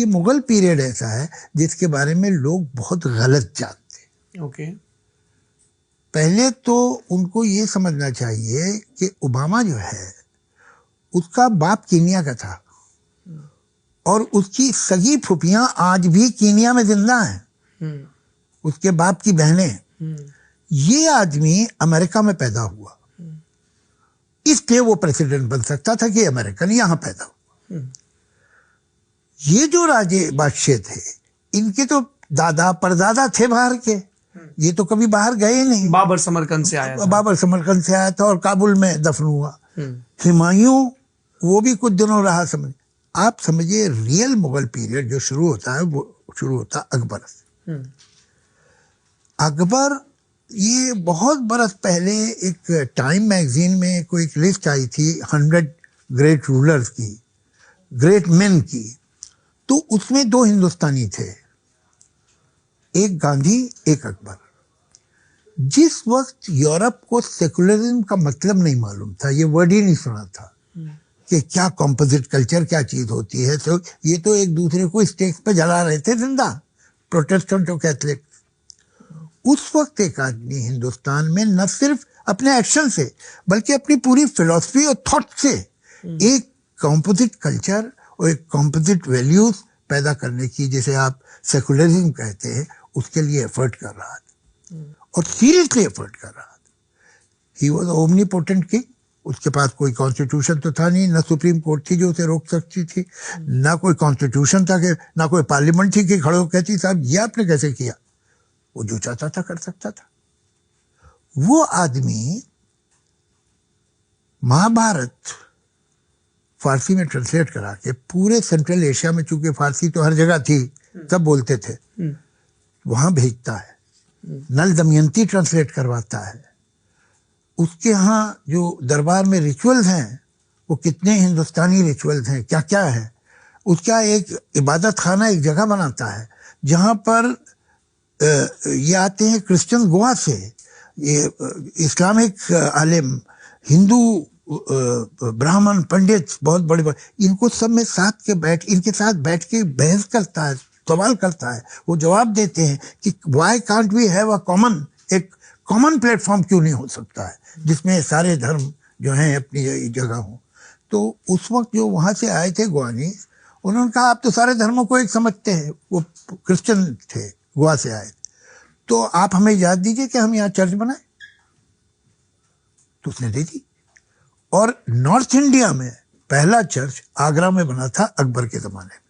ये मुगल पीरियड ऐसा है जिसके बारे में लोग बहुत गलत जानते हैं। ओके। पहले तो उनको ये समझना चाहिए कि ओबामा जो है उसका बाप कीनिया का था और उसकी सगी फुफियां आज भी कीनिया में जिंदा हैं, उसके बाप की बहनें। ये आदमी अमेरिका में पैदा हुआ, इसलिए वो प्रेसिडेंट बन सकता था कि अमेरिकन यहां पैदा हुआ। ये जो राजे बादशाह थे, इनके तो दादा परदादा थे बाहर के, ये तो कभी बाहर गए नहीं। बाबर समरकंद से आया था। बाबर समरकंद से आया था और काबुल में दफन हुआ। हुमायूं वो भी कुछ दिनों रहा। समझ आप समझिए, रियल मुगल पीरियड जो शुरू होता है वो शुरू होता अकबर से। अकबर, ये बहुत बरस पहले एक टाइम मैगजीन में कोई एक लिस्ट आई थी 100 ग्रेट रूलर्स की, ग्रेट मेन की, तो उसमें 2 हिंदुस्तानी थे, एक गांधी एक अकबर। जिस वक्त यूरोप को सेकुलरिज्म का मतलब नहीं मालूम था, ये वर्ड ही नहीं सुना था कि क्या कॉम्पोजिट कल्चर क्या चीज होती है, तो ये तो एक दूसरे को स्टेक्स पे जला रहे थे जिंदा, प्रोटेस्टेंट और कैथलिक। उस वक्त एक आदमी हिंदुस्तान में न सिर्फ अपने एक्शन से बल्कि अपनी पूरी फिलॉसफी और थॉट से एक कॉम्पोजिट कल्चर और एक कॉम्पोजिट वैल्यूज पैदा करने की, जैसे आप सेकुलरिज्म कहते हैं, उसके लिए एफर्ट कर रहा था और सीरियसली एफर्ट कर रहा था। He was omnipotent king. उसके पास कोई कॉन्स्टिट्यूशन तो था नहीं, ना सुप्रीम कोर्ट थी जो उसे रोक सकती थी, ना कोई कॉन्स्टिट्यूशन था कि ना कोई पार्लियामेंट थी कि खड़े होकर कहती साहब ये आपने कैसे किया। वो जो चाहता था कर सकता था। वो आदमी महाभारत फारसी में ट्रांसलेट करा के पूरे सेंट्रल एशिया में, चूंकि फारसी तो हर जगह थी, सब बोलते थे, वहां भेजता है। नल दमयंती ट्रांसलेट करवाता है। उसके यहाँ जो दरबार में रिचुअल्स हैं, वो कितने हिंदुस्तानी रिचुअल्स हैं, क्या क्या है। उसका एक इबादत खाना एक जगह बनाता है जहाँ पर ये आते हैं क्रिश्चियन गोवा से, ये इस्लामिक आलिम, हिंदू ब्राह्मण पंडित, बहुत बड़े बड़े, इनको सब में इनके साथ बैठ के बहस करता है, सवाल करता है। वो जवाब देते हैं कि व्हाई कांट वी हैव एक कॉमन प्लेटफॉर्म क्यों नहीं हो सकता है जिसमें सारे धर्म जो हैं अपनी जगह हों। तो उस वक्त जो वहां से आए थे गोवानी, उन्होंने कहा आप तो सारे धर्मों को एक समझते हैं। वो क्रिश्चियन थे, गोवा से आए, तो आप हमें इजाजत दीजिए कि हम यहाँ चर्च बनाएं। तो उसने दे दी। और नॉर्थ इंडिया में पहला चर्च आगरा में बना था अकबर के जमाने में।